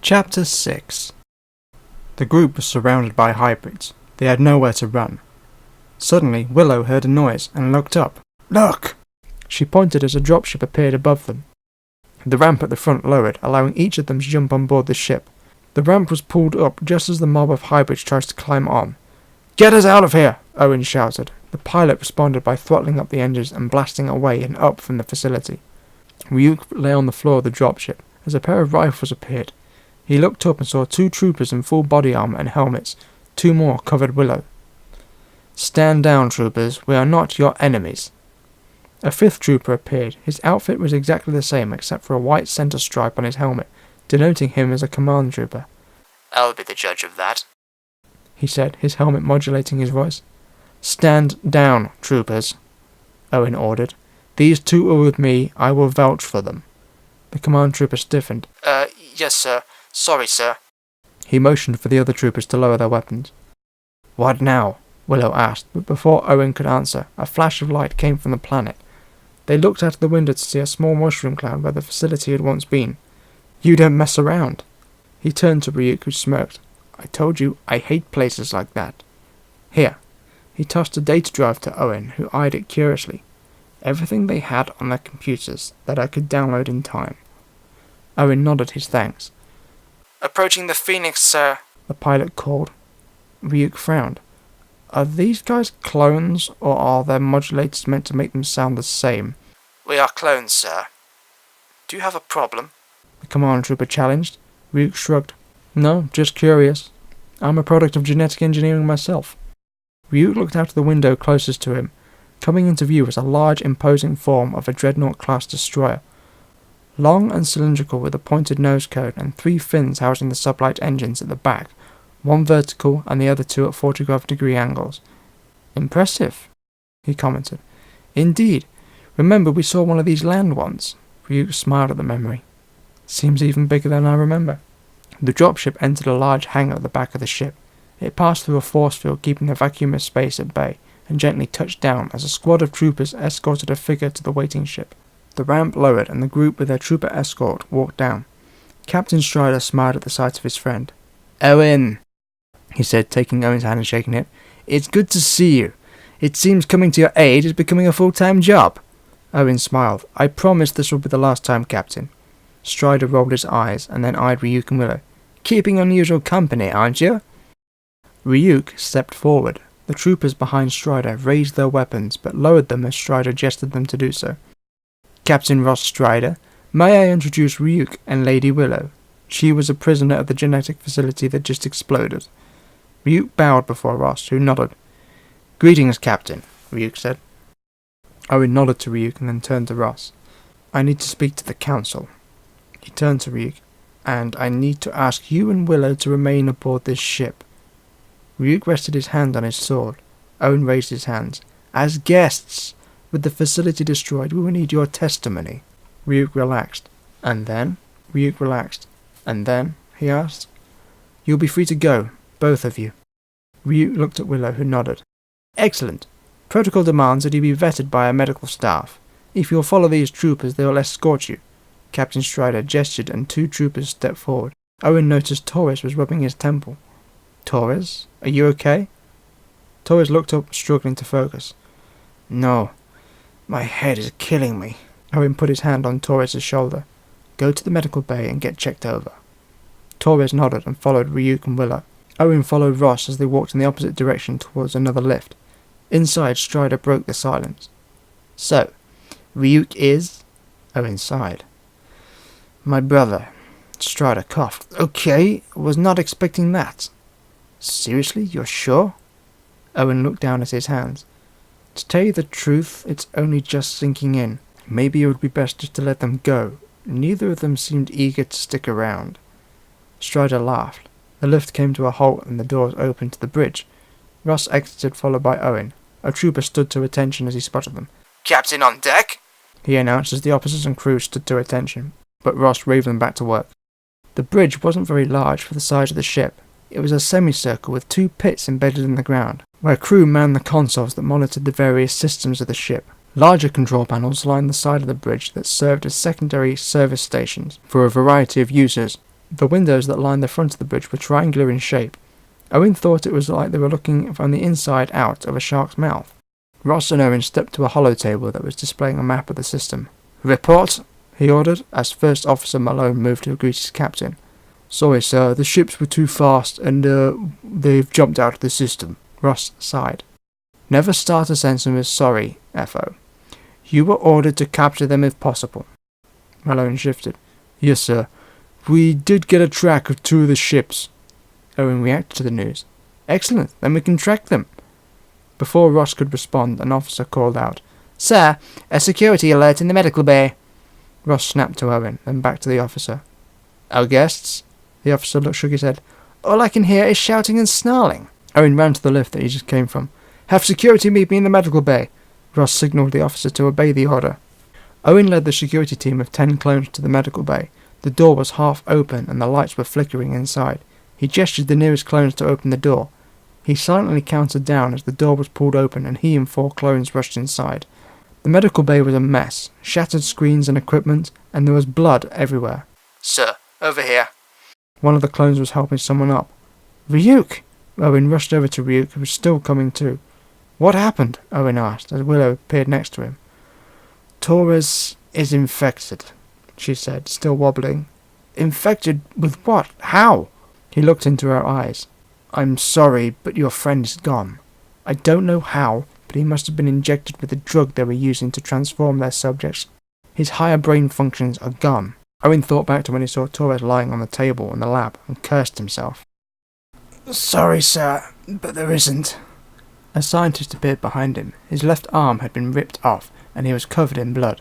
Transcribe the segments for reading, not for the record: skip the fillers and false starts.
Chapter 6. The group was surrounded by hybrids. They had nowhere to run. Suddenly, Willow heard a noise and looked up. "Look!" She pointed as a dropship appeared above them. The ramp at the front lowered, allowing each of them to jump on board the ship. The ramp was pulled up just as the mob of hybrids tries to climb on. "Get us out of here!" Owen shouted. The pilot responded by throttling up the engines and blasting away and up from the facility. Ryuk lay on the floor of the dropship as a pair of rifles appeared. He looked up and saw 2 troopers in full body armor and helmets. 2 more covered Willow. "Stand down, troopers. We are not your enemies." A 5th trooper appeared. His outfit was exactly the same except for a white center stripe on his helmet, denoting him as a command trooper. "I'll be the judge of that," he said, his helmet modulating his voice. "Stand down, troopers," Owen ordered. "These 2 are with me. I will vouch for them." The command trooper stiffened. Yes, sir. Sorry, sir." He motioned for the other troopers to lower their weapons. "What now?" Willow asked, but before Owen could answer, a flash of light came from the planet. They looked out of the window to see a small mushroom cloud where the facility had once been. "You don't mess around." He turned to Ryuk, who smirked. "I told you, I hate places like that. Here." He tossed a data drive to Owen, who eyed it curiously. "Everything they had on their computers that I could download in time." Owen nodded his thanks. "Approaching the Phoenix, sir," the pilot called. Ryuk frowned. "Are these guys clones, or are their modulators meant to make them sound the same?" "We are clones, sir. Do you have a problem?" the command trooper challenged. Ryuk shrugged. "No, just curious. I'm a product of genetic engineering myself." Ryuk looked out of the window closest to him. Coming into view was a large, imposing form of a Dreadnought-class destroyer. Long and cylindrical with a pointed nose cone and 3 fins housing the sublight engines at the back, 1 vertical and the other 2 at 45-degree angles. "Impressive," he commented. "Indeed. Remember we saw one of these land once." Ryuk smiled at the memory. "Seems even bigger than I remember." The dropship entered a large hangar at the back of the ship. It passed through a force field keeping the vacuum of space at bay, and gently touched down as a squad of troopers escorted a figure to the waiting ship. The ramp lowered and the group with their trooper escort walked down. Captain Strider smiled at the sight of his friend. "Owen," he said, taking Owen's hand and shaking it. "It's good to see you. It seems coming to your aid is becoming a full-time job." Owen smiled. "I promise this will be the last time, Captain." Strider rolled his eyes and then eyed Ryuk and Willow. "Keeping unusual company, aren't you?" Ryuk stepped forward. The troopers behind Strider raised their weapons, but lowered them as Strider gestured them to do so. "Captain Ross Strider, may I introduce Ryuk and Lady Willow? She was a prisoner of the genetic facility that just exploded." Ryuk bowed before Ross, who nodded. "Greetings, Captain," Ryuk said. Owen nodded to Ryuk and then turned to Ross. "I need to speak to the Council." He turned to Ryuk. "And I need to ask you and Willow to remain aboard this ship." Ryuk rested his hand on his sword. Owen raised his hands. "As guests! With the facility destroyed, we will need your testimony." Ryuk relaxed. "And then?" Ryuk relaxed. "And then?" he asked. "You'll be free to go, both of you." Ryuk looked at Willow, who nodded. "Excellent. Protocol demands that you be vetted by our medical staff. If you'll follow these troopers, they will escort you." Captain Strider gestured and 2 troopers stepped forward. Owen noticed Torres was rubbing his temple. "Torres, are you okay?" Torres looked up, struggling to focus. "No. My head is killing me." Owen put his hand on Torres' shoulder. "Go to the medical bay and get checked over." Torres nodded and followed Ryuk and Willow. Owen followed Ross as they walked in the opposite direction towards another lift. Inside, Strider broke the silence. "So, Ryuk is?" Owen sighed. "My brother." Strider coughed. "Okay, was not expecting that." "Seriously, you're sure?" Owen looked down at his hands. "To tell you the truth, it's only just sinking in. Maybe it would be best just to let them go. Neither of them seemed eager to stick around." Strider laughed. The lift came to a halt and the doors opened to the bridge. Ross exited, followed by Owen. A trooper stood to attention as he spotted them. "Captain on deck?" he announced as the officers and crew stood to attention, but Ross waved them back to work. The bridge wasn't very large for the size of the ship. It was a semicircle with 2 pits embedded in the ground, where crew manned the consoles that monitored the various systems of the ship. Larger control panels lined the side of the bridge that served as secondary service stations for a variety of users. The windows that lined the front of the bridge were triangular in shape. Owen thought it was like they were looking from the inside out of a shark's mouth. Ross and Owen stepped to a hollow table that was displaying a map of the system. "Report," he ordered, as First Officer Malone moved to greet his captain. "Sorry, sir, the ships were too fast, and, they've jumped out of the system." Ross sighed. "Never start a sentence with sorry, FO. You were ordered to capture them if possible." Malone shifted. "Yes, sir. We did get a track of 2 of the ships." Owen reacted to the news. "Excellent, then we can track them." Before Ross could respond, an officer called out, "Sir, a security alert in the medical bay." Ross snapped to Owen, then back to the officer. "Our guests?" The officer shook his head. "All I can hear is shouting and snarling." Owen ran to the lift that he just came from. "Have security meet me in the medical bay." Ross signalled the officer to obey the order. Owen led the security team of 10 clones to the medical bay. The door was half open and the lights were flickering inside. He gestured the nearest clones to open the door. He silently counted down as the door was pulled open and he and 4 clones rushed inside. The medical bay was a mess, shattered screens and equipment, and there was blood everywhere. "Sir, over here." One of the clones was helping someone up. "Ryuk!" Owen rushed over to Ryuk, who was still coming to. "What happened?" Owen asked, as Willow appeared next to him. "Torres is infected," she said, still wobbling. "Infected with what? How?" He looked into her eyes. "I'm sorry, but your friend is gone. I don't know how, but he must have been injected with the drug they were using to transform their subjects. His higher brain functions are gone." Owen thought back to when he saw Torres lying on the table in the lab and cursed himself. "Sorry, sir, but there isn't." A scientist appeared behind him. His left arm had been ripped off, and he was covered in blood.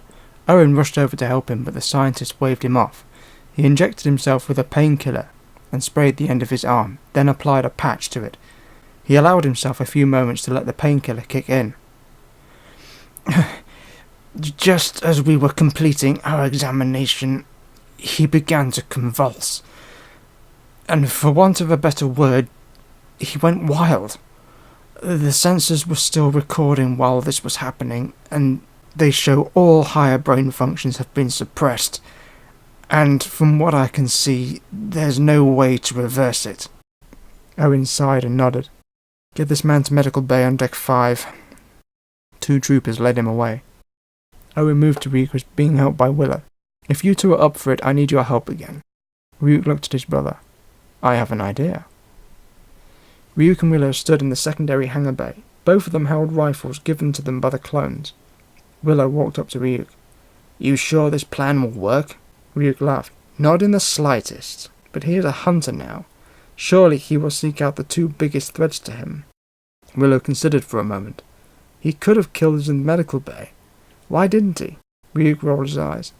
Owen rushed over to help him, but the scientist waved him off. He injected himself with a painkiller and sprayed the end of his arm, then applied a patch to it. He allowed himself a few moments to let the painkiller kick in. "Just as we were completing our examination, he began to convulse. And for want of a better word, he went wild. The sensors were still recording while this was happening, and they show all higher brain functions have been suppressed. And from what I can see, there's no way to reverse it." Owen sighed and nodded. "Get this man to medical bay on deck 5. 2 troopers led him away. Owen moved to Ryuk, who was being helped by Willow. "If you 2 are up for it, I need your help again." Ryuk looked at his brother. "I have an idea." Ryuk and Willow stood in the secondary hangar bay. Both of them held rifles given to them by the clones. Willow walked up to Ryuk. "You sure this plan will work?" Ryuk laughed. "Not in the slightest. But he is a hunter now. Surely he will seek out the 2 biggest threats to him." Willow considered for a moment. "He could have killed us in the medical bay. Why didn't he?" Ryuk rolled his eyes.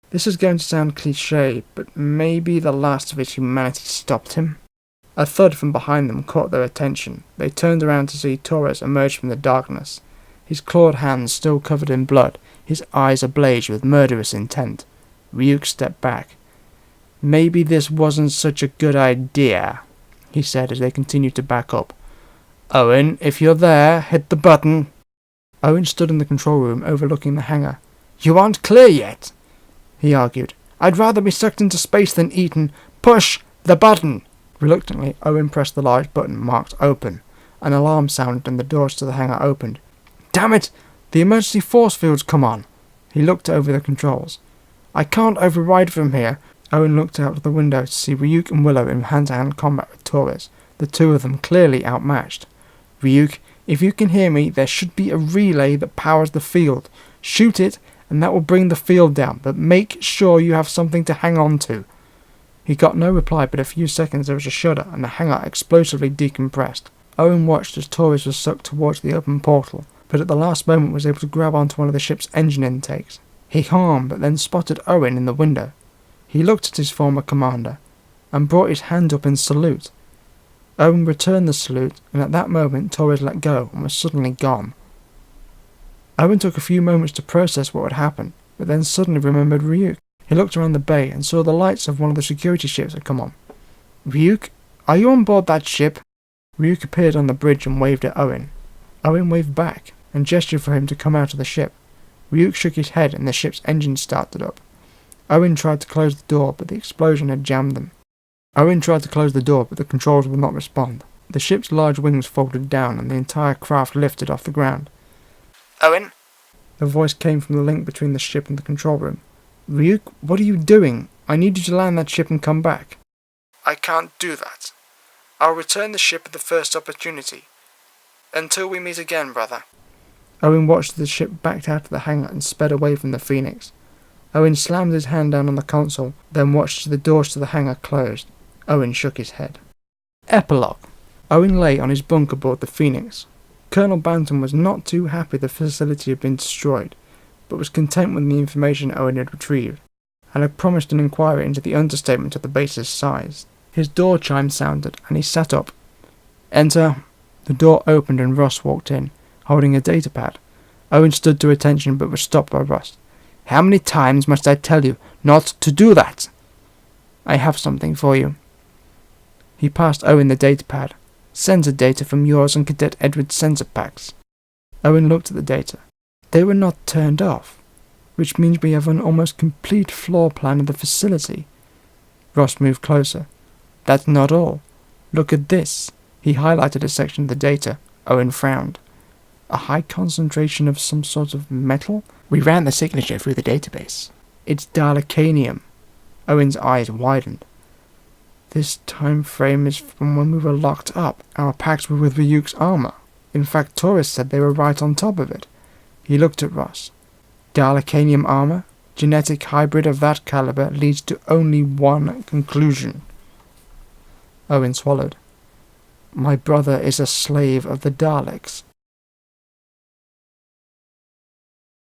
"This is going to sound cliché, but maybe the last of his humanity stopped him." A thud from behind them caught their attention. They turned around to see Torres emerge from the darkness. His clawed hands still covered in blood, his eyes ablaze with murderous intent. Ryuk stepped back. "Maybe this wasn't such a good idea," he said as they continued to back up. "Owen, if you're there, hit the button." Owen stood in the control room overlooking the hangar. "You aren't clear yet," he argued. "I'd rather be sucked into space than eaten. Push the button." Reluctantly, Owen pressed the large button marked open. An alarm sounded and the doors to the hangar opened. "Damn it! The emergency force field's come on." He looked over the controls. "I can't override from here." Owen looked out of the window to see Ryuk and Willow in hand-to-hand combat with Torres, the 2 of them clearly outmatched. "Ryuk, if you can hear me, there should be a relay that powers the field. Shoot it, and that will bring the field down, but make sure you have something to hang on to." He got no reply, but a few seconds there was a shudder, and the hangar explosively decompressed. Owen watched as Torres was sucked towards the open portal, but at the last moment was able to grab onto one of the ship's engine intakes. He hung on, but then spotted Owen in the window. He looked at his former commander, and brought his hand up in salute. Owen returned the salute, and at that moment Torres let go and was suddenly gone. Owen took a few moments to process what had happened, but then suddenly remembered Ryuk. He looked around the bay and saw the lights of one of the security ships had come on. "Ryuk, are you on board that ship?" Ryuk appeared on the bridge and waved at Owen. Owen waved back and gestured for him to come out of the ship. Ryuk shook his head and the ship's engine started up. Owen tried to close the door, but the explosion had jammed them. Owen tried to close the door, but the controls would not respond. The ship's large wings folded down, and the entire craft lifted off the ground. Owen? A voice came from the link between the ship and the control room. Ryuk, what are you doing? I need you to land that ship and come back. I can't do that. I'll return the ship at the first opportunity. Until we meet again, brother. Owen watched as the ship backed out of the hangar and sped away from the Phoenix. Owen slammed his hand down on the console, then watched as the doors to the hangar closed. Owen shook his head. Epilogue. Owen lay on his bunk aboard the Phoenix. Colonel Bantam was not too happy the facility had been destroyed, but was content with the information Owen had retrieved, and had promised an inquiry into the understatement of the base's size. His door chime sounded, and he sat up. Enter. The door opened and Ross walked in, holding a datapad. Owen stood to attention but was stopped by Ross. How many times must I tell you not to do that? I have something for you. He passed Owen the datapad. Sensor data from yours and Cadet Edward's sensor packs. Owen looked at the data. They were not turned off, which means we have an almost complete floor plan of the facility. Ross moved closer. That's not all. Look at this. He highlighted a section of the data. Owen frowned. A high concentration of some sort of metal? We ran the signature through the database. It's Dalekanium. Owen's eyes widened. This time frame is from when we were locked up. Our packs were with Ryuk's armor. In fact, Taurus said they were right on top of it. He looked at Ross. Dalekanium armor? Genetic hybrid of that caliber leads to only one conclusion. Owen swallowed. My brother is a slave of the Daleks.